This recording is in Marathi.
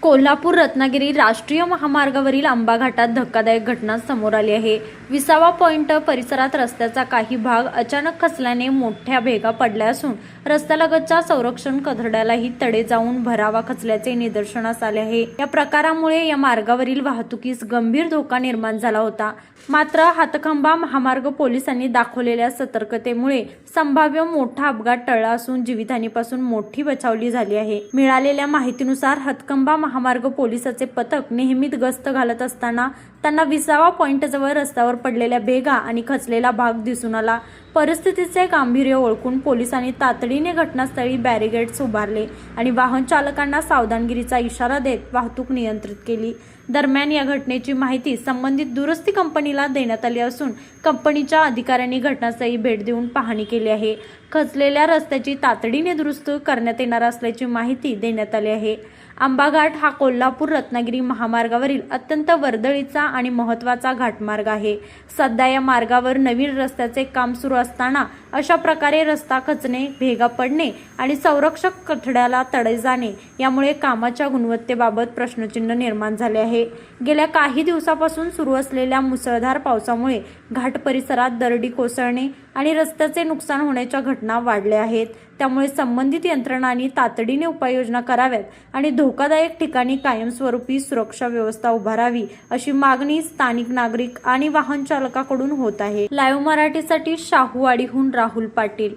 कोल्हापूर रत्नागिरी राष्ट्रीय महामार्गावरील आंबा घाटात धक्कादायक घटना समोर आली आहे। विसावा पॉइंट परिसरात रस्त्याचा काही भाग अचानक खचल्याने मोठ्या भेगा पडल्या असून रस्त्यालगतच्या संरक्षण कठड्यालाही तडे जाऊन भरावा खचल्याचे निदर्शनास आले आहे। या प्रकारामुळे या मार्गावरील वाहतुकीस गंभीर धोका निर्माण झाला होता। मात्र हातखंबा महामार्ग पोलिसांनी दाखवलेल्या सतर्कतेमुळे संभाव्य मोठा अपघात टळला असून जीवितहानीपासून मोठी बचावली झाली आहे। मिळालेल्या माहितीनुसार हातखंबा महामार्ग पोलिसाचे पथक नेहमीच गस्त घालत असताना त्यांना विसावा पॉइंट जवळ रस्त्यावर पडलेल्या भेगा आणि खचलेला भाग दिसून आला। परिस्थितीचे गांभीर्य ओळखून पोलिसांनी तातडीने घटनास्थळी बॅरिगेड्स उभारले आणि वाहन चालकांना सावधानगिरीचा इशारा देत वाहतूक नियंत्रित केली। दरम्यान या घटनेची माहिती संबंधित दुरुस्ती कंपनीला देण्यात आली असून कंपनीच्या अधिकाऱ्यांनी घटनास्थळी भेट देऊन पाहणी केली आहे। खचलेल्या रस्त्याची तातडीने दुरुस्त करण्यात येणार असल्याची माहिती देण्यात आली आहे। आंबा घाट हा कोल्हापूर रत्नागिरी महामार्गावरील अत्यंत वर्दळीचा आणि महत्त्वाचा घाटमार्ग आहे। सध्या या मार्गावर नवीन रस्त्याचे काम सुरू असताना अशा प्रकारे रस्ता खचणे, भेगा पडणे आणि संरक्षक कठड्याला तडे जाणे यामुळे कामाच्या गुणवत्तेबाबत प्रश्नचिन्ह निर्माण झाले आहे। गेल्या काही दिवसापासून सुरू असलेल्या मुसळधार पावसामुळे घाट परिसरात दरडी कोसळणे आणि रस्त्याचे नुकसान होण्याच्या घटना वाढल्या आहेत। त्यामुळे संबंधित यंत्रणांनी तातडीने उपाययोजना कराव्यात आणि धोकादायक ठिकाणी कायमस्वरूपी सुरक्षा व्यवस्था उभारावी अशी मागणी स्थानिक नागरिक आणि वाहन चालकांकडून होत आहे। लाईव्ह मराठीसाठी शाहूवाडीहून राहुल पाटील।